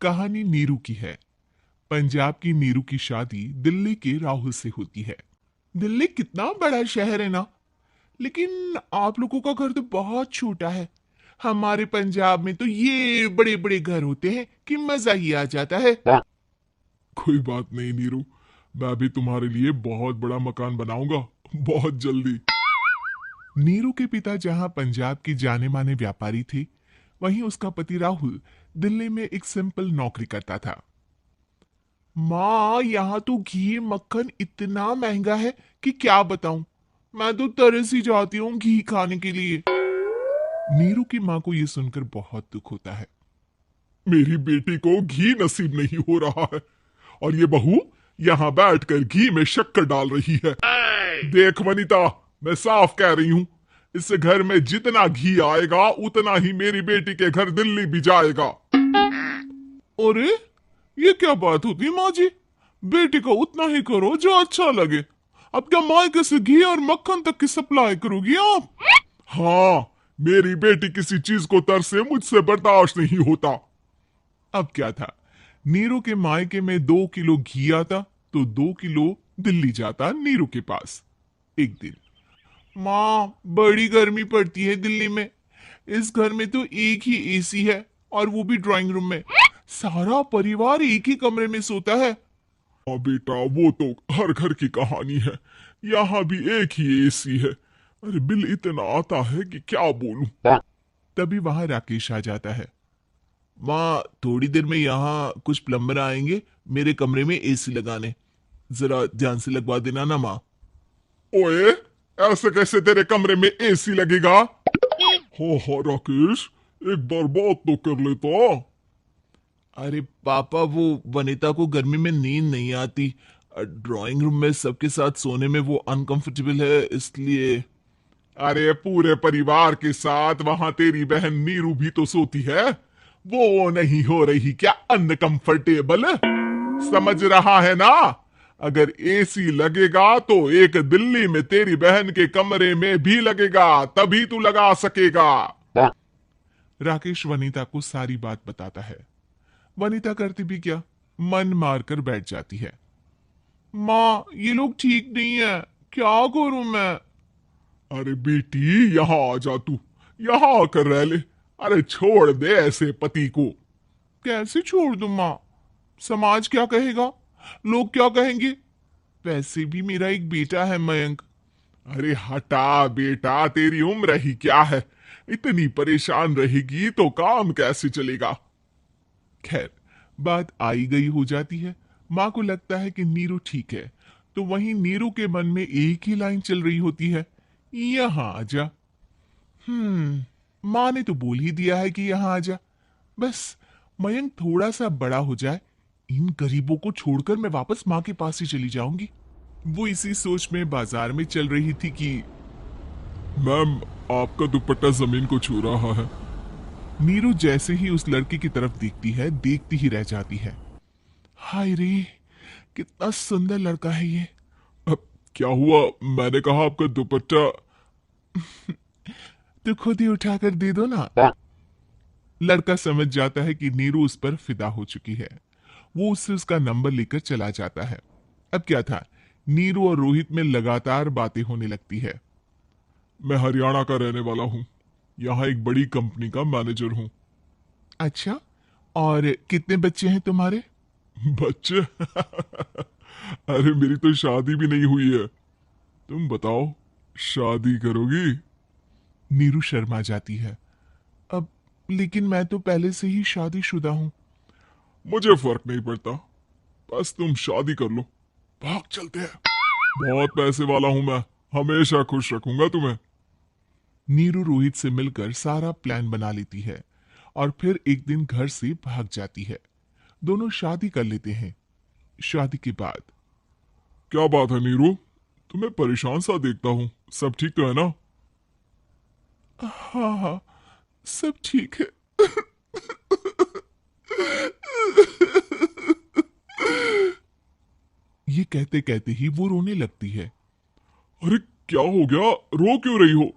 कहानी नीरू की है। पंजाब की नीरू की शादी दिल्ली के राहुल से होती है। दिल्ली कितना बड़ा शहर है ना, लेकिन आप लोगों का घर तो बहुत छोटा है। हमारे पंजाब में तो ये बड़े बड़े घर होते हैं कि मजा ही आ जाता है। कोई बात नहीं नीरू, मैं भी तुम्हारे लिए बहुत बड़ा मकान बनाऊंगा बहुत जल्दी। नीरू के पिता जहां पंजाब के जाने माने व्यापारी थे, वहीं उसका पति राहुल दिल्ली में एक सिंपल नौकरी करता था। माँ, यहाँ तो घी मक्खन इतना महंगा है कि क्या बताऊं। मैं तो तरस ही जाती हूँ घी खाने के लिए। नीरू की माँ को ये सुनकर बहुत दुख होता है। मेरी बेटी को घी नसीब नहीं हो रहा है और ये बहू यहाँ बैठकर घी में शक्कर डाल रही है। देख वनिता, मैं साफ कह रही हूँ, इस घर में जितना घी आएगा उतना ही मेरी बेटी के घर दिल्ली भी जाएगा। अरे, ये क्या बात होती माँ जी? बेटी को उतना ही करो जो अच्छा लगे। अब क्या मायके से घी और मक्खन तक की सप्लाई करोगी आप? हाँ, मेरी बेटी किसी चीज को तरसे मुझसे बर्दाश्त नहीं होता। अब क्या था, नीरू के मायके में 2 किलो घी आता तो 2 किलो दिल्ली जाता नीरू के पास। एक दिन, माँ, बड़ी गर्मी पड़ती है दिल्ली में। इस घर में तो एक ही एसी है और वो भी ड्राइंग रूम में। सारा परिवार एक ही कमरे में सोता है। हाँ बेटा, वो तो हर घर की कहानी है। यहाँ भी एक ही एसी है। अरे बिल इतना आता है कि क्या बोलूं। तभी वहां राकेश आ जाता है। माँ, थोड़ी देर में यहाँ कुछ प्लम्बर आएंगे मेरे कमरे में एसी लगाने। जरा ध्यान से लगवा देना ना माँ। ओए, ऐसे कैसे तेरे कमरे में एसी लगेगा? हो राकेश, एक बार बात तो कर लेता। अरे पापा, वो वनिता को गर्मी में नींद नहीं आती। ड्राइंग रूम में सबके साथ सोने में वो अनकंफर्टेबल है, इसलिए। अरे पूरे परिवार के साथ वहां तेरी बहन नीरू भी तो सोती है। वो नहीं हो रही क्या अनकंफर्टेबल? समझ रहा है ना? अगर एसी लगेगा तो एक दिल्ली में तेरी बहन के कमरे में भी लगेगा, तभी तू लगा सकेगा। राकेश वनिता को सारी बात बताता है। वनिता करती भी क्या, मन मारकर बैठ जाती है। माँ, ये लोग ठीक नहीं है, क्या करूं मैं? अरे बेटी, यहाँ आ जा तू, यहाँ आकर रह ले। अरे छोड़ दे ऐसे पति को। कैसे छोड़ दूं माँ? समाज क्या कहेगा, लोग क्या कहेंगे? वैसे भी मेरा एक बेटा है मयंक। अरे हटा बेटा, तेरी उम्र ही क्या है, इतनी परेशान रहेगी तो काम कैसे चलेगा। खैर, बात आई गई हो जाती है। माँ को लगता है कि नीरू ठीक है, तो वहीं नीरू के मन में एक ही लाइन चल रही होती है, यहाँ आ जा। माँ ने तो बोल ही दिया है कि यहाँ आ जा। बस मयंक थोड़ा सा बड़ा हो जाए, इन गरीबों को छोड़कर मैं वापस माँ के पास ही चली जाऊंगी। वो इसी सोच में बाजार में चल रही थी कि मैम, आपका दुपट्टा जमीन को छू रहा है। नीरू जैसे ही उस लड़की की तरफ देखती है, देखती ही रह जाती है। हाय रे, कितना सुंदर लड़का है ये। अब क्या हुआ? मैंने कहा आपका दुपट्टा। तो खुद ही उठाकर दे दो ना। लड़का समझ जाता है कि नीरू उस पर फिदा हो चुकी है। वो उससे उसका नंबर लेकर चला जाता है। अब क्या था, नीरू और रोहित में लगातार बातें होने लगती है। मैं हरियाणा का रहने वाला हूँ, यहाँ एक बड़ी कंपनी का मैनेजर हूँ। अच्छा, और कितने बच्चे हैं तुम्हारे? बच्चे? अरे मेरी तो शादी भी नहीं हुई है। तुम बताओ, शादी करोगी? नीरू शर्मा जाती है। अब लेकिन मैं तो पहले से ही शादीशुदा हूँ। मुझे फर्क नहीं पड़ता, बस तुम शादी कर लो, भाग चलते हैं। बहुत पैसे वाला हूं मैं, हमेशा खुश रखूंगा तुम्हें। नीरू रोहित से मिलकर सारा प्लान बना लेती है और फिर एक दिन घर से भाग जाती है। दोनों शादी कर लेते हैं। शादी के बाद, क्या बात है नीरू, तुम्हें परेशान सा देखता हूँ, सब ठीक तो है ना? हाँ हाँ, सब ठीक है। ये कहते कहते ही वो रोने लगती है। अरे क्या हो गया, रो क्यों रही हो?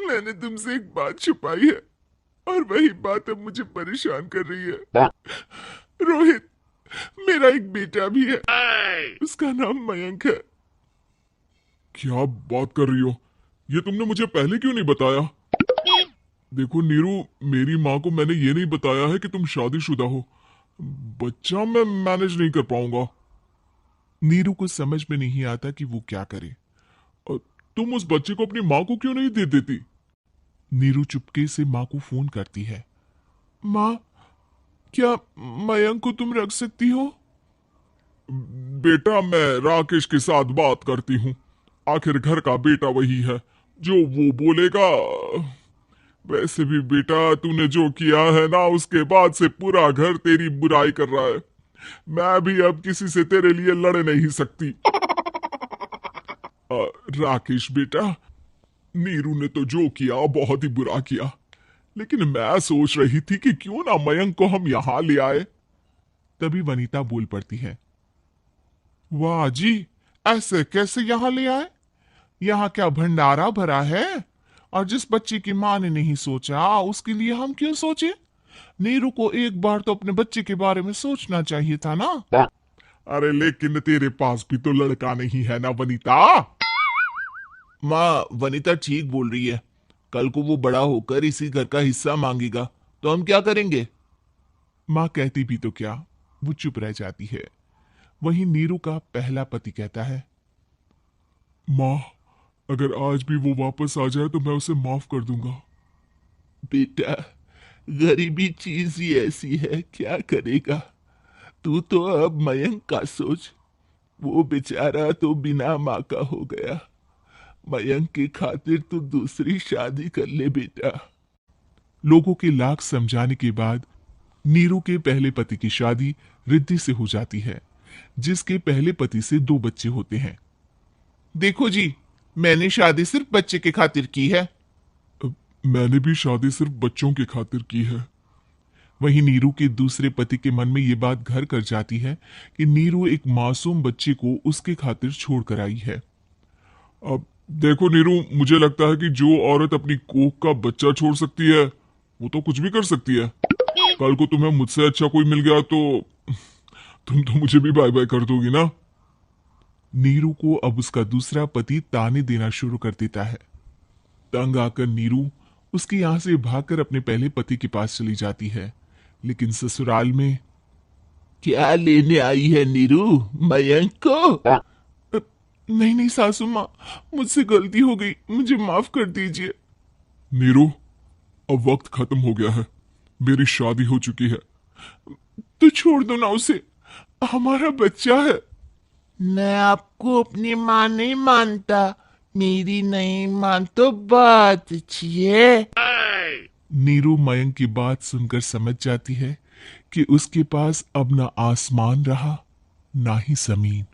मैंने तुमसे एक बात छुपाई है। और वही बात अब मुझे परेशान कर रही है। रोहित, मेरा एक बेटा भी है, उसका नाम मयंक है। क्या बात कर रही हो? ये तुमने मुझे पहले क्यों नहीं बताया? देखो नीरू, मेरी माँ को मैंने ये नहीं बताया है कि तुम शादीशुदा हो। बच्चा मैं मैनेज नहीं कर पाऊंगा। नीरू को समझ में नहीं आता कि वो क्या करे। और तुम उस बच्चे को अपनी माँ को क्यों नहीं दे देती? नीरू चुपके से माँ को फोन करती है। माँ, क्या मयंक को तुम रख सकती हो? बेटा, मैं राकेश के साथ बात करती हूँ। आखिर घर का बेटा वही है, जो वो बोलेगा। वैसे भी बेटा, तूने जो किया है ना, उसके बाद से पूरा घर तेरी बुराई कर रहा है। मैं भी अब किसी से तेरे लिए लड़ नहीं सकती। राकेश बेटा, नीरू ने तो जो किया बहुत ही बुरा किया, लेकिन मैं सोच रही थी कि क्यों ना मयंक को हम यहां ले आए। तभी वनीता बोल पड़ती है। वाह जी, ऐसे कैसे यहां ले आए? यहाँ क्या भंडारा भरा है? और जिस बच्चे की माँ ने नहीं सोचा, उसके लिए हम क्यों सोचे? नीरू को एक बार तो अपने बच्चे के बारे में सोचना चाहिए था ना। अरे लेकिन तेरे पास भी तो लड़का नहीं है ना वनीता। माँ, वनीता ठीक बोल रही है। कल को वो बड़ा होकर इसी घर का हिस्सा मांगेगा, तो हम क्या करेंगे? माँ कहती भी तो क्या, वो चुप रह जाती है। वहीं नीरू का पहला पति कहता है। माँ, अगर आज भी वो वापस आ जाए तो मैं उसे माफ कर दूंगा। बेटा, गरीबी चीज ही ऐसी है, क्या करेगा। तू तो अब मयंक का सोच। वो बेचारा तो बिना माँ का हो गया। मयंक की खातिर तू दूसरी शादी कर ले बेटा। लोगों के लाख समझाने के बाद नीरू के पहले पति की शादी रिद्धि से हो जाती है, जिसके पहले पति से 2 बच्चे होते हैं। देखो जी, मैंने शादी सिर्फ बच्चे के खातिर की है। मैंने भी शादी सिर्फ बच्चों के खातिर की है। वहीं नीरू के दूसरे पति के मन में ये बात घर कर जाती है कि नीरू एक मासूम बच्चे को उसके खातिर छोड़ कर आई है। अब देखो नीरू, मुझे लगता है कि जो औरत अपनी कोख का बच्चा छोड़ सकती है, वो तो कुछ भी कर सकती है। कल को तुम्हें मुझसे अच्छा कोई मिल गया तो तुम तो मुझे भी बाय बाय कर दोगी ना। नीरू को अब उसका दूसरा पति ताने देना शुरू कर देता है। तंग आकर नीरू उसके यहां से भागकर अपने पहले पति के पास चली जाती है, लेकिन ससुराल में क्या लेने आई है नीरू, मयंक को? नहीं नहीं सासू माँ, मुझसे गलती हो गई, मुझे माफ कर दीजिए। नीरू, अब वक्त खत्म हो गया है, मेरी शादी हो चुकी है। तो छोड़ दो ना उसे, हमारा बच्चा है। मैं आपको अपनी माँ नहीं मानता, मेरी नहीं मान तो बात अच्छी है। नीरू मयंक की बात सुनकर समझ जाती है कि उसके पास अब ना आसमान रहा, ना ही जमीन।